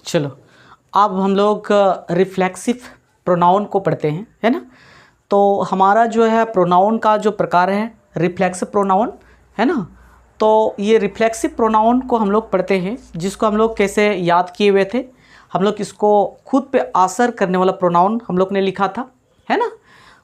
चलो अब हम लोग रिफ्लेक्सिव प्रोनाउन को पढ़ते हैं, है ना। तो हमारा जो है प्रोनाउन का जो प्रकार है रिफ्लेक्सिव प्रोनाउन, है ना। तो ये रिफ्लेक्सिव प्रोनाउन को हम लोग पढ़ते हैं, जिसको हम लोग कैसे याद किए हुए थे। हम लोग इसको खुद पे असर करने वाला प्रोनाउन हम लोग ने लिखा था, है ना।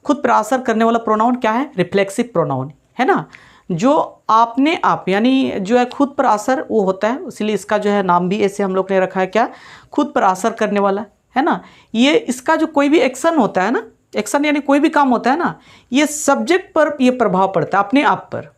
खुद पर असर करने वाला प्रोनाउन क्या है? रिफ्लेक्सिव प्रोनाउन, है ना। जो आपने आप यानी जो है खुद पर असर वो होता है, इसलिए इसका जो है नाम भी ऐसे हम लोग ने रखा है, क्या? खुद पर असर करने वाला, है ना। ये इसका जो कोई भी एक्शन होता है ना, एक्शन यानी कोई भी काम होता है ना, ये सब्जेक्ट पर ये प्रभाव पड़ता है, अपने आप पर,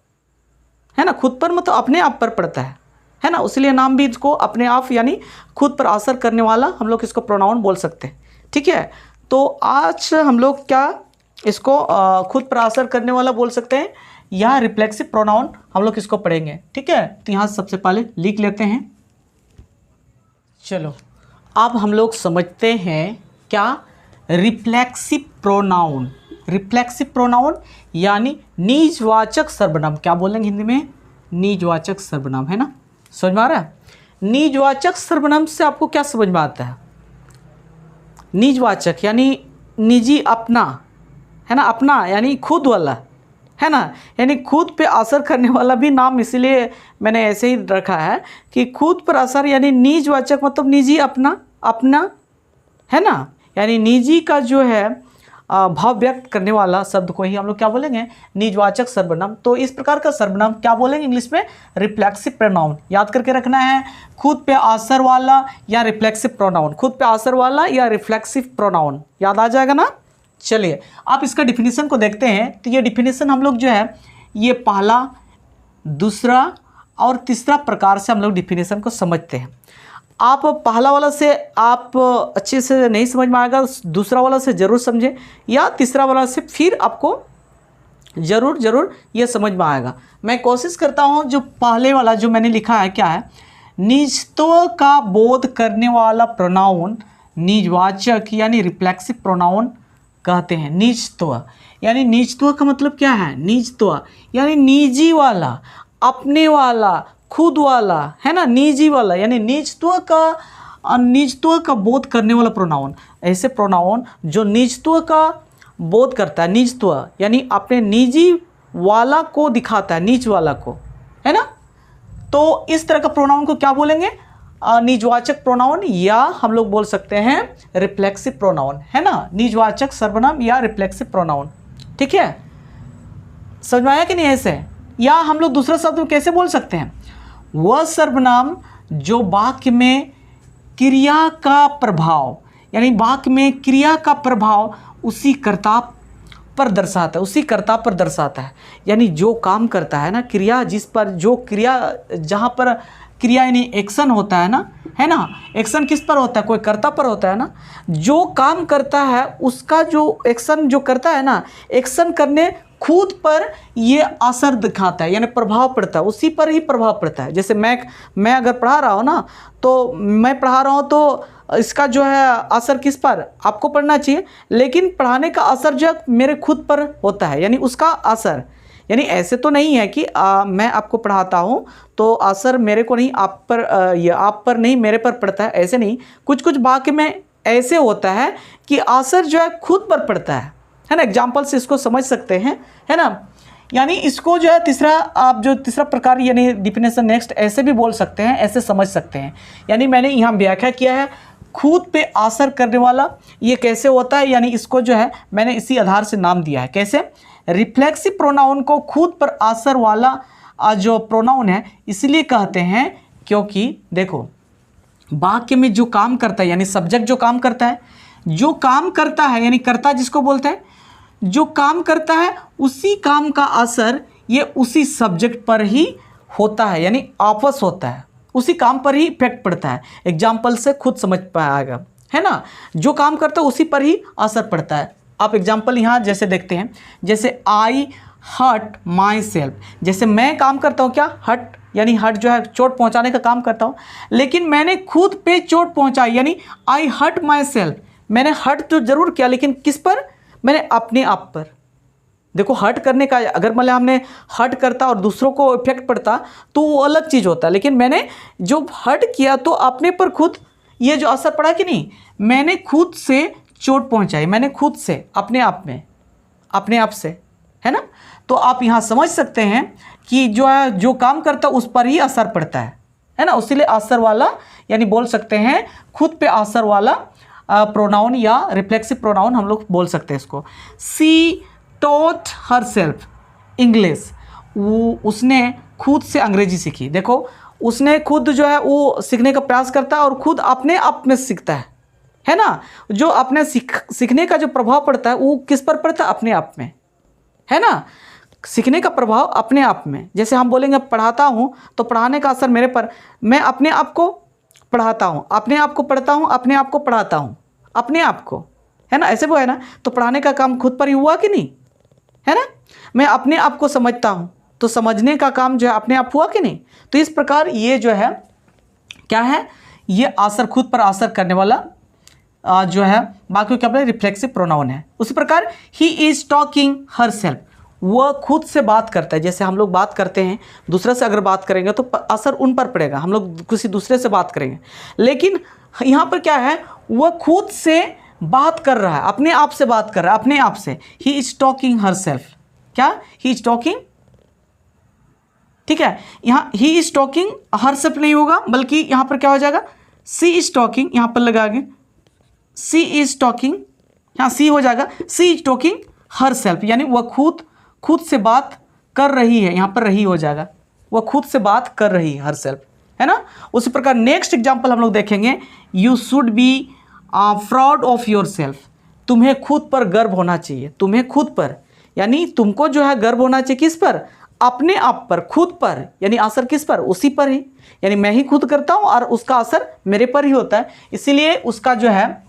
है ना। खुद पर मतलब अपने आप पर पड़ता है ना। इसलिए नाम भी इसको अपने आप यानी खुद पर असर करने वाला हम लोग इसको प्रोनाउन बोल सकते हैं, ठीक है। तो आज हम लोग क्या इसको खुद पर असर करने वाला बोल सकते हैं या रिफ्लेक्सिव प्रोनाउन हम लोग इसको पढ़ेंगे, ठीक है। तो यहाँ सबसे पहले लिख लेते हैं। चलो अब हम लोग समझते हैं क्या रिफ्लेक्सिव प्रोनाउन। रिफ्लेक्सिव प्रोनाउन यानी निजवाचक सर्वनाम, क्या बोलेंगे हिंदी में? निजवाचक सर्वनाम, है ना। समझ में आ रहा है? निजवाचक सर्वनाम से आपको क्या समझ में आता है? निजवाचक यानी निजी, अपना, है ना। अपना यानी खुद वाला, है ना। यानी खुद पे असर करने वाला भी नाम इसीलिए मैंने ऐसे ही रखा है कि खुद पर असर यानी निजवाचक मतलब निजी, अपना, अपना, है ना। यानी निजी का जो है भाव व्यक्त करने वाला शब्द को ही हम लोग क्या बोलेंगे? निजवाचक सर्वनाम। तो इस प्रकार का सर्वनाम क्या बोलेंगे इंग्लिश में? Reflexive pronoun. याद करके रखना है, खुद पे असर वाला या रिफ्लेक्सिव प्रोनाउन, खुद पे असर वाला या रिफ्लेक्सिव प्रोनाउन, याद आ जाएगा ना। चलिए आप इसका डिफिनीशन को देखते हैं। तो ये डिफिनीशन हम लोग जो है ये पहला, दूसरा और तीसरा प्रकार से हम लोग डिफिनीशन को समझते हैं। आप पहला वाला से आप अच्छे से नहीं समझ में आएगा, दूसरा वाला से ज़रूर समझें या तीसरा वाला से फिर आपको ज़रूर ये समझ में आएगा। मैं कोशिश करता हूँ जो पहले वाला जो मैंने लिखा है क्या है? निजत्व का बोध करने वाला प्रोनाउन निजवाचक यानी रिफ्लेक्सिव प्रोनाउन कहते हैं। निजत्व यानी निजत्व का मतलब क्या है? निजत्व यानी निजी वाला, अपने वाला, खुद वाला, है ना। निजी वाला यानी निजत्व का बोध करने वाला प्रोनाउन। ऐसे प्रोनाउन जो निजत्व का बोध करता है, निजत्व यानी अपने निजी वाला को दिखाता है, निज वाला को, है ना। तो इस तरह का प्रोनाउन को क्या बोलेंगे? निजवाचक प्रोनाउन या हम लोग बोल सकते हैं रिफ्लेक्सिव प्रोनाउन, है ना। निजवाचक सर्वनाम या रिफ्लेक्सिव प्रोनाउन, ठीक है। समझ में आया कि नहीं? ऐसे या हम लोग दूसरा शब्द कैसे बोल सकते हैं? वह सर्वनाम जो वाक्य में क्रिया का प्रभाव यानी वाक्य में क्रिया का प्रभाव उसी कर्ता पर दर्शाता है, उसी कर्ता पर दर्शाता है। यानी जो काम करता है ना, क्रिया जिस पर, जो क्रिया जहाँ पर क्रिया यानी एक्शन होता है ना, है ना। एक्शन किस पर होता है? कोई कर्ता पर होता है ना। जो काम करता है उसका जो एक्शन जो करता है ना, एक्शन करने खुद पर ये असर दिखाता है यानी प्रभाव पड़ता है, उसी पर ही प्रभाव पड़ता है। जैसे मैं अगर पढ़ा रहा हूँ ना, तो मैं पढ़ा रहा हूँ तो इसका जो है असर किस पर? आपको पढ़ना चाहिए, लेकिन पढ़ाने का असर जो मेरे खुद पर होता है यानी उसका असर। यानी ऐसे तो नहीं है कि मैं आपको पढ़ाता हूँ तो असर मेरे को नहीं, आप पर ये आप पर नहीं मेरे पर पड़ता है, ऐसे नहीं। कुछ वाक्य में ऐसे होता है कि असर जो है खुद पर पड़ता है ना। एग्जाम्पल से इसको समझ सकते हैं, है ना। यानी इसको जो है तीसरा, आप जो तीसरा प्रकार यानी डिफिनेशन नेक्स्ट ऐसे भी बोल सकते हैं, ऐसे समझ सकते हैं। यानी मैंने यहाँ व्याख्या किया है खुद पे असर करने वाला ये कैसे होता है, यानी इसको जो है मैंने इसी आधार से नाम दिया है। कैसे? रिफ्लेक्सिव प्रोनाउन को खुद पर असर वाला जो प्रोनाउन है इसलिए कहते हैं क्योंकि देखो वाक्य में जो काम करता है यानी सब्जेक्ट जो काम करता है, जो काम करता है यानी कर्ता जिसको बोलते हैं, जो काम करता है उसी काम का असर ये उसी सब्जेक्ट पर ही होता है यानी आपस होता है, उसी काम पर ही इफेक्ट पड़ता है। एग्जाम्पल से खुद समझ पाएगा, है ना। जो काम करता है उसी पर ही असर पड़ता है। आप एग्जाम्पल यहाँ जैसे देखते हैं, जैसे आई हर्ट माई सेल्फ। जैसे मैं काम करता हूँ क्या? हर्ट यानी हर्ट जो है चोट पहुँचाने का काम करता हूँ, लेकिन मैंने खुद पे चोट पहुँचाई यानी आई हर्ट माई सेल्फ। मैंने हर्ट तो जरूर किया लेकिन किस पर? मैंने अपने आप पर। देखो हर्ट करने का, अगर मतलब हमने हर्ट करता और दूसरों को इफेक्ट पड़ता तो वो अलग चीज़ होता है, लेकिन मैंने जो हर्ट किया तो अपने पर खुद ये जो असर पड़ा कि नहीं, मैंने खुद से चोट पहुंचाई, मैंने खुद से, अपने आप में, अपने आप से, है ना। तो आप यहाँ समझ सकते हैं कि जो है जो काम करता है उस पर ही असर पड़ता है ना। इसीलिए असर वाला यानी बोल सकते हैं खुद पे असर वाला प्रोनाउन या रिफ्लेक्सिव प्रोनाउन हम लोग बोल सकते हैं इसको। सी टॉट हर सेल्फ इंग्लिश, वो उसने खुद से अंग्रेजी सीखी। देखो उसने खुद जो है वो सीखने का प्रयास करता है और खुद अपने आप में सीखता है ना। जो अपने सीखने का जो प्रभाव पड़ता है वो किस पर पड़ता है, अपने आप में, है ना। सीखने का प्रभाव अपने आप में, जैसे हम बोलेंगे पढ़ाता हूँ तो पढ़ाने का असर मेरे पर, मैं अपने आप को पढ़ाता हूँ, अपने आप को पढ़ता हूँ, अपने आप को पढ़ाता हूँ, अपने आप को, है ना। ऐसे वो है ना, तो पढ़ाने का काम खुद पर ही हुआ कि नहीं, है ना। मैं अपने आप को समझता हूँ तो समझने का काम जो है अपने आप हुआ कि नहीं। तो इस प्रकार ये जो है क्या है, ये असर खुद पर असर करने वाला जो है बाकी क्या बोले रिफ्लेक्सिव प्रोनाउन है। उसी प्रकार he is talking her self, वह खुद से बात करता है। जैसे हम लोग बात करते हैं दूसरे से, अगर बात करेंगे तो असर उन पर पड़ेगा, हम लोग किसी दूसरे से बात करेंगे। लेकिन यहाँ पर क्या है, वह खुद से बात कर रहा है, अपने आप से बात कर रहा है, अपने आप से। He is talking her self, क्या, ही इज टॉकिंग, ठीक है। यहाँ he is talking her self नहीं होगा, बल्कि यहाँ पर क्या हो जाएगा, सी इज टॉकिंग, यहाँ पर लगाएंगे सी इज टॉकिंग, यहाँ सी हो जाएगा, सी इज टॉकिंग हर सेल्फ, यानी वह खुद से बात कर रही है, यहाँ पर रही हो जाएगा, वह खुद से बात कर रही है हर सेल्फ, है ना। उसी प्रकार नेक्स्ट एग्जाम्पल हम लोग देखेंगे, you should be proud of your self, तुम्हें खुद पर गर्व होना चाहिए, तुम्हें खुद पर, यानी तुमको जो है गर्व होना चाहिए किस पर, अपने आप पर, खुद पर, यानी असर किस पर, उसी पर ही, यानी मैं ही खुद करता हूँ और उसका असर मेरे पर ही होता है। इसीलिए उसका जो है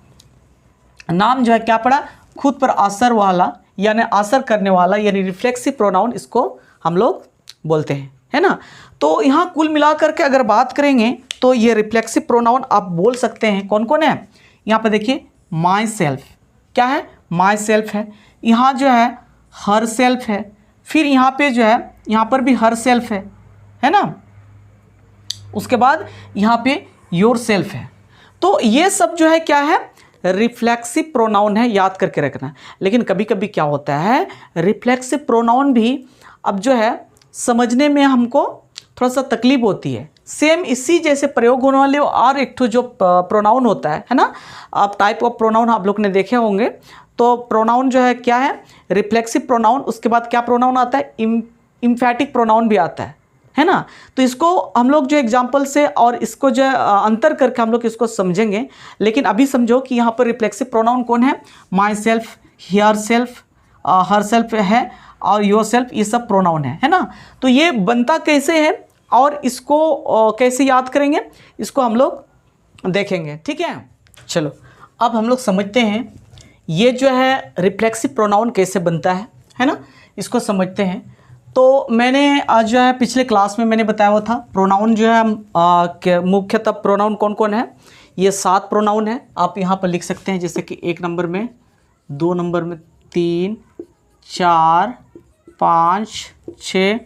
नाम जो है क्या पड़ा, खुद पर असर वाला यानी असर करने वाला, यानी रिफ्लेक्सिव प्रोनाउन इसको हम लोग बोलते हैं, है ना। तो यहाँ कुल मिलाकर के अगर बात करेंगे तो ये रिफ्लेक्सिव प्रोनाउन आप बोल सकते हैं कौन कौन है। यहाँ पर देखिए माई सेल्फ, क्या है, माई सेल्फ है, यहाँ जो है हर सेल्फ है, फिर यहाँ पे जो है यहाँ पर भी हर सेल्फ है ना। उसके बाद यहाँ पे योर सेल्फ है। तो ये सब जो है क्या है, रिफ्लेक्सिव प्रोनाउन है, याद करके रखना। लेकिन कभी कभी क्या होता है, रिफ्लेक्सिव प्रोनाउन भी अब जो है समझने में हमको थोड़ा सा तकलीफ होती है। सेम इसी जैसे प्रयोग होने वाले और एक ठो जो प्रोनाउन होता है ना, आप टाइप ऑफ प्रोनाउन आप लोग ने देखे होंगे। तो प्रोनाउन जो है क्या है, रिफ्लेक्सिव प्रोनाउन, उसके बाद क्या प्रोनाउन आता है, इम्फैटिक प्रोनाउन भी आता है ना। तो इसको हम लोग जो एग्जाम्पल से और इसको जो अंतर करके हम लोग इसको समझेंगे। लेकिन अभी समझो कि यहाँ पर रिफ्लेक्सिव प्रोनाउन कौन है, my self, here self, her self है और योर सेल्फ, ये सब प्रोनाउन है ना। तो ये बनता कैसे है और इसको कैसे याद करेंगे, इसको हम लोग देखेंगे, ठीक है। चलो अब हम लोग समझते हैं ये जो है रिफ्लेक्सिव प्रोनाउन कैसे बनता है ना, इसको समझते हैं। तो मैंने आज जो है पिछले क्लास में मैंने बताया हुआ था प्रोनाउन जो है मुख्यतः प्रोनाउन कौन कौन है, ये 7 प्रोनाउन है। आप यहाँ पर लिख सकते हैं, जैसे कि 1 नंबर में, 2 नंबर में, 3, 4, 5, 6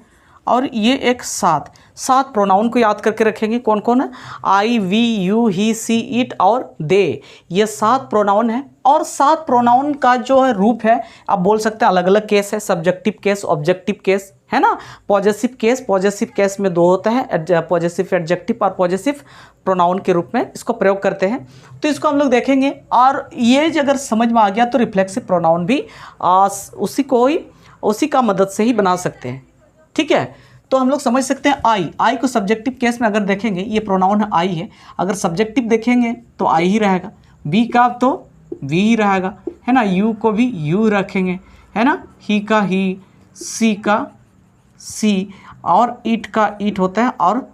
और ये एक 7 प्रोनाउन को याद करके रखेंगे। कौन कौन है, I, we, you, he, she, it और दे, ये 7 प्रोनाउन है। और 7 प्रोनाउन का जो है रूप है, आप बोल सकते हैं अलग अलग केस है, सब्जेक्टिव केस, ऑब्जेक्टिव केस, है ना। पॉजेसिव केस में 2 होता है, पॉजेसिव एडजेक्टिव और पॉजेसिव प्रोनाउन के रूप में इसको प्रयोग करते हैं। तो इसको हम लोग देखेंगे और ये अगर समझ में आ गया तो रिफ्लेक्सिव प्रोनाउन भी उसी का मदद से ही बना सकते हैं, ठीक है। तो हम लोग समझ सकते हैं आई को सब्जेक्टिव केस में अगर देखेंगे, ये प्रोनाउन आई है, अगर सब्जेक्टिव देखेंगे तो आई ही रहेगा, बी का तो वी ही रहेगा, है ना। यू को भी यू रखेंगे, है ना। ही का ही, सी का सी और इट का इट होता है और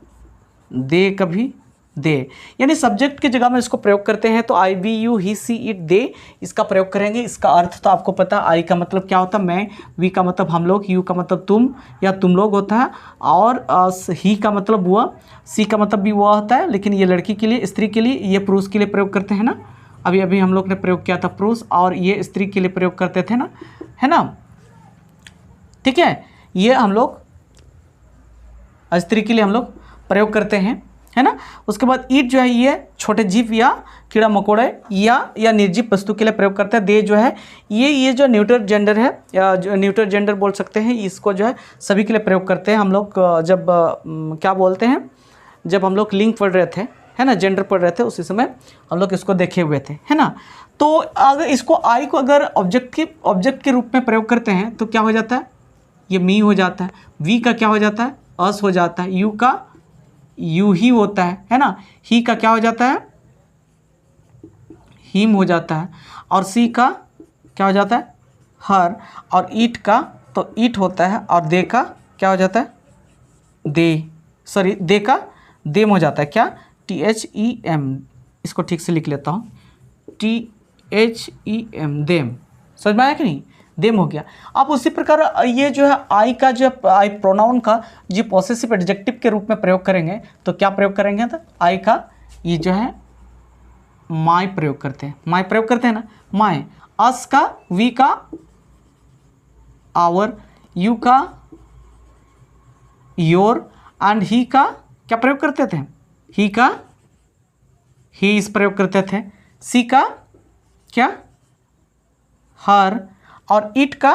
दे का भी दे, यानी सब्जेक्ट की जगह में इसको प्रयोग करते हैं। तो I, we, you, he, she, it, they इसका प्रयोग करेंगे। इसका अर्थ तो आपको पता, आई का मतलब क्या होता है, मैं, वी का मतलब हम लोग, यू का मतलब तुम या तुम लोग होता है और ही का मतलब वह, सी का मतलब भी वह होता है। लेकिन ये लड़की के लिए, स्त्री के लिए, ये पुरुष के लिए प्रयोग करते हैं ना। अभी हम लोग ने प्रयोग किया था पुरुष, और ये स्त्री के लिए प्रयोग करते थे ना, है ना, ठीक है। ये हम लोग स्त्री के लिए हम लोग प्रयोग करते हैं, है ना। उसके बाद ईट जो है ये छोटे जीव या कीड़ा मकोड़े या निर्जीव वस्तु के लिए प्रयोग करते हैं। दे जो है ये जो न्यूटर जेंडर है, या जो न्यूटर जेंडर बोल सकते हैं, इसको जो है सभी के लिए प्रयोग करते हैं हम लोग। जब क्या बोलते हैं, जब हम लोग लिंग पढ़ रहे थे, है ना, जेंडर पढ़ रहे थे, उसी समय हम लोग इसको देखे हुए थे, है ना। तो अगर इसको आई को अगर ऑब्जेक्ट के रूप में प्रयोग करते हैं तो क्या हो जाता है, ये मी हो जाता है। वी का क्या हो जाता है, अस हो जाता है। यू का यू ही होता है ना। ही का क्या हो जाता है, हिम हो जाता है। और सी का क्या हो जाता है, हर। और ईट का तो ईट होता है। और दे का क्या हो जाता है, दे का देम हो जाता है। क्या, THEM। इसको ठीक से लिख लेता हूँ, THEM, देम। समझ में आया कि नहीं, देम हो गया। अब उसी प्रकार ये जो है आई का, जो आई प्रोनाउन का जो पॉसेसिव एडजेक्टिव के रूप में प्रयोग करेंगे तो क्या प्रयोग करेंगे, तो आई का ये जो है माय प्रयोग करते हैं। माय प्रयोग करते हैं ना, माय। अस का, वी का आवर, यू का योर, एंड ही का क्या प्रयोग करते थे, ही का ही इस प्रयोग करते थे। सी का क्या, हर। और इट का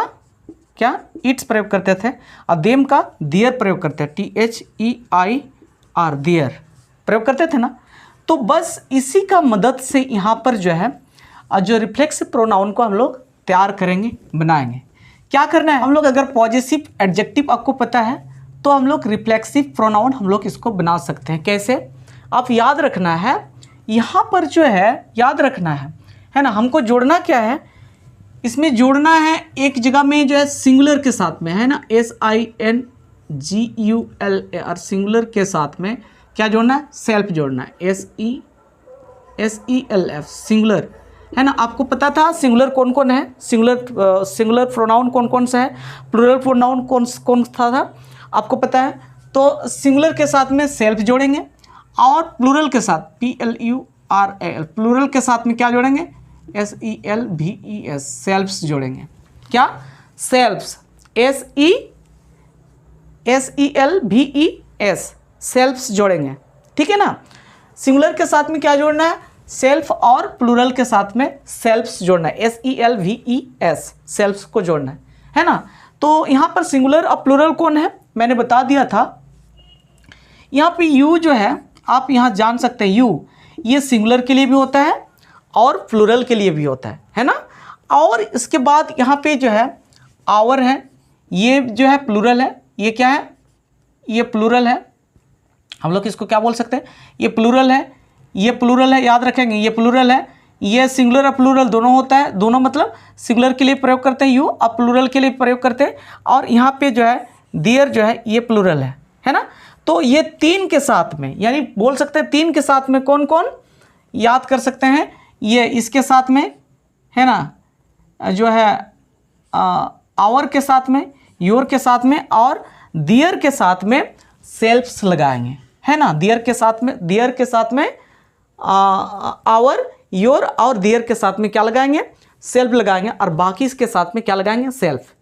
क्या, इट्स प्रयोग करते थे। और देम का दियर प्रयोग करते हैं, THEIR, दियर प्रयोग करते थे ना। तो बस इसी का मदद से यहाँ पर जो है जो रिफ्लेक्सिव प्रोनाउन को हम लोग तैयार करेंगे, बनाएंगे। क्या करना है हम लोग, अगर पॉजिटिव एडजेक्टिव आपको पता है तो हम लोग रिफ्लेक्सिव प्रोनाउन हम लोग इसको बना सकते हैं। कैसे, आप याद रखना है, यहाँ पर जो है याद रखना है ना। हमको जोड़ना क्या है, इसमें जोड़ना है एक जगह में जो है सिंगुलर के साथ में, है ना, SINGULAR, सिंगुलर के साथ में क्या जोड़ना है, सेल्फ जोड़ना है, SELF, सिंगुलर, है ना। आपको पता था सिंगुलर कौन कौन है, सिंगुलर प्रोनाउन कौन कौन सा है, प्लूरल प्रोनाउन कौन था आपको पता है। तो सिंगुलर के साथ में सेल्फ जोड़ेंगे और प्लूरल के साथ PLURAL, प्लूरल के साथ में क्या जोड़ेंगे, SELVES, सेल्फ्स जोड़ेंगे। क्या, सेल्फ्स, SELVES, सेल्फ्स जोड़ेंगे, ठीक है ना। सिंगुलर के साथ में क्या जोड़ना है, सेल्फ, और प्लूरल के साथ में सेल्फ्स जोड़ना है, SELVES, सेल्फ्स को जोड़ना है ना। तो यहाँ पर सिंगुलर और प्लूरल कौन है, मैंने बता दिया था। यहाँ पे यू जो है, आप यहाँ जान सकते हैं, यू ये सिंगुलर के लिए भी होता है और प्लूरल के लिए भी होता है ना। और इसके बाद यहाँ पे जो है आवर है, ये जो है प्लूरल है, ये क्या है, ये प्लूरल है। हम लोग इसको क्या बोल सकते हैं, ये प्लूरल है, ये प्लूरल है, याद रखेंगे, ये प्लूरल है। ये सिंगुलर और प्लूरल दोनों होता है, दोनों मतलब सिंगुलर के लिए प्रयोग करते हैं यू, और प्लूरल के लिए प्रयोग करते हैं। और यहाँ पे जो है देयर जो है ये प्लूरल है ना। तो ये तीन के साथ में, यानी बोल सकते हैं तीन के साथ में कौन कौन याद कर सकते हैं, ये इसके साथ में, है ना, जो है आवर के साथ में, योर के साथ में, और दियर के साथ में सेल्फ्स लगाएंगे, है ना। दियर के साथ में आवर, योर और दियर के साथ में क्या लगाएंगे, सेल्फ लगाएंगे, और बाकी इसके साथ में क्या लगाएंगे, सेल्फ।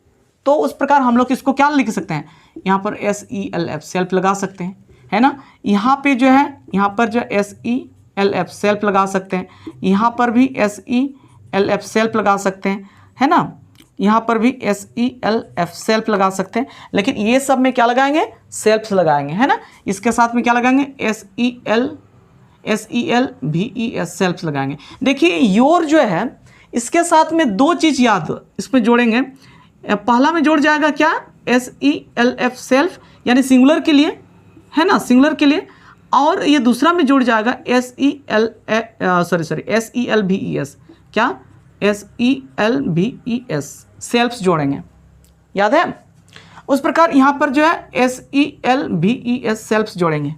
तो उस प्रकार हम लोग इसको क्या लिख सकते हैं, यहाँ पर SELF, सेल्फ लगा सकते हैं, है ना। यहाँ पे जो है, यहाँ पर जो SELF सेल्फ लगा सकते हैं, यहाँ पर भी SELF सेल्फ लगा सकते हैं, है ना। यहाँ पर भी SELF सेल्फ लगा सकते हैं, लेकिन ये सब में क्या लगाएंगे, सेल्फ्स लगाएंगे, है ना। इसके साथ में क्या लगाएंगे, SELVES, सेल्फ्स लगाएंगे। देखिए योर जो है, इसके साथ में दो चीज़ याद इसमें जोड़ेंगे। पहला में जोड़ जाएगा क्या, SELF सेल्फ, यानी सिंगुलर के लिए, है ना, सिंगुलर के लिए। और ये दूसरा में जुड़ जाएगा SELVES, क्या, SELVES, सेल्फ्स जोड़ेंगे, याद है। उस प्रकार यहाँ पर जो है SELVES सेल्फ्स जोड़ेंगे।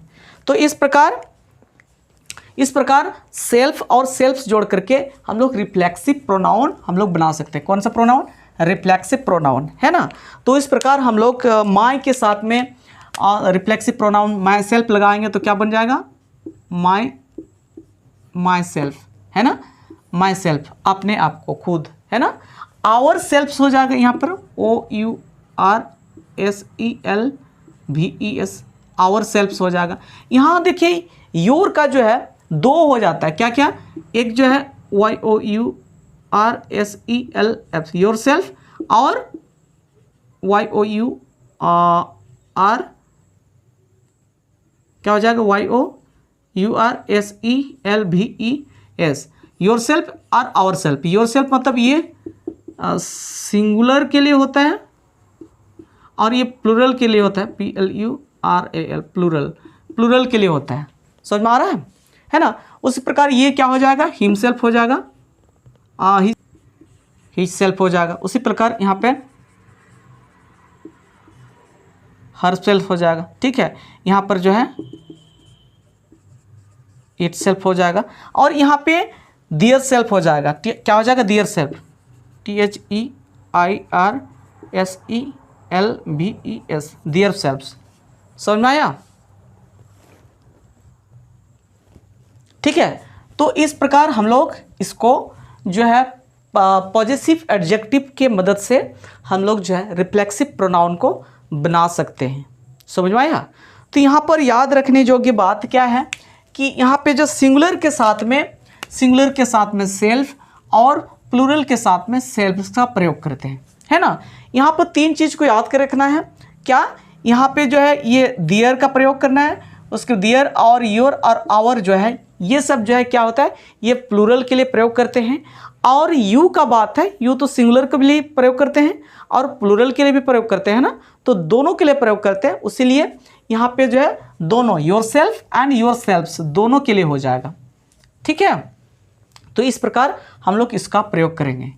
तो इस प्रकार सेल्फ और सेल्फ्स जोड़ करके हम लोग रिफ्लेक्सिव प्रोनाउन हम लोग बना सकते हैं। कौन सा प्रोनाउन, रिफ्लेक्सिव प्रोनाउन, है ना। तो इस प्रकार हम लोग माय के साथ में रिफ्लेक्सिव प्रोनाउन माई सेल्फ लगाएंगे तो क्या बन जाएगा, माई सेल्फ, है ना, माई सेल्फ, अपने आप को, खुद, है ना। आवर सेल्फ्स हो जाएगा यहाँ पर OURSELVES, आवर सेल्फ्स हो जाएगा। यहाँ देखिए योर का जो है दो हो जाता है, क्या क्या, एक जो है YOURSELF योर सेल्फ, और YOUR क्या हो जाएगा YOURSELVES योर सेल्फ और आवर सेल्फ। योर सेल्फ मतलब ये सिंगुलर के लिए होता है और ये प्लूरल के लिए होता है, PLURAL प्लूरल के लिए होता है। समझ में आ रहा है ना। उसी प्रकार ये क्या हो जाएगा, हिमसेल्फ हो जाएगा, हिज सेल्फ हो जाएगा। उसी प्रकार यहाँ पे हर सेल्फ हो जाएगा, ठीक है। यहाँ पर जो है इट सेल्फ हो जाएगा, और यहाँ पे दियर सेल्फ हो जाएगा। क्या हो जाएगा, दियर सेल्फ, THEIRSELVES दियर सेल्फ। समझ में आया, ठीक है। तो इस प्रकार हम लोग इसको जो है पॉजिटिव एडजेक्टिव के मदद से हम लोग जो है रिफ्लेक्सिव प्रोनाउन को बना सकते हैं। समझ में आया। तो यहाँ पर याद रखने योग्य बात क्या है कि यहाँ पे जो सिंगुलर के साथ में सेल्फ और प्लूरल के साथ में सेल्फ का प्रयोग करते हैं, है ना। यहाँ पर तीन चीज़ को याद कर रखना है। क्या, यहाँ पे जो है ये दियर का प्रयोग करना है, उसके दियर और योर और आवर जो है ये सब जो है क्या होता है, ये प्लूरल के लिए प्रयोग करते हैं। और यू का बात है, यू तो सिंगुलर के लिए प्रयोग करते हैं और प्लूरल के लिए भी प्रयोग करते हैं ना, तो दोनों के लिए प्रयोग करते हैं। इसीलिए यहाँ पे जो है दोनों yourself and yourselves दोनों के लिए हो जाएगा, ठीक है। तो इस प्रकार हम लोग इसका प्रयोग करेंगे,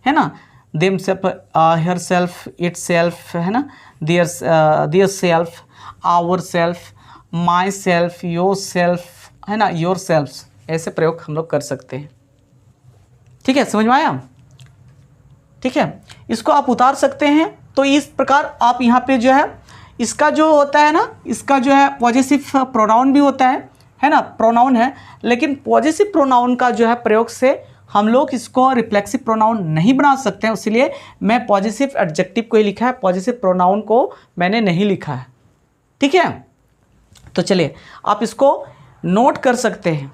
है ना। Themself, herself, itself, है ना, theirself, ourself, myself, yourself, है ना, योर सेल्फ, ऐसे प्रयोग हम लोग कर सकते हैं, ठीक है। समझ में आया, ठीक है। इसको आप उतार सकते हैं। तो इस प्रकार आप यहाँ पे जो है इसका जो होता है ना, इसका जो है पॉजिटिव प्रोनाउन भी होता है ना, प्रोनाउन है, लेकिन पॉजिटिव प्रोनाउन का जो है प्रयोग से हम लोग इसको रिफ्लेक्सिव प्रोनाउन नहीं बना सकते हैं। इसलिए मैं पॉजिटिव एडजेक्टिव को ही लिखा है, पॉजिटिव प्रोनाउन को मैंने नहीं लिखा है, ठीक है। तो चलिए आप इसको नोट कर सकते हैं।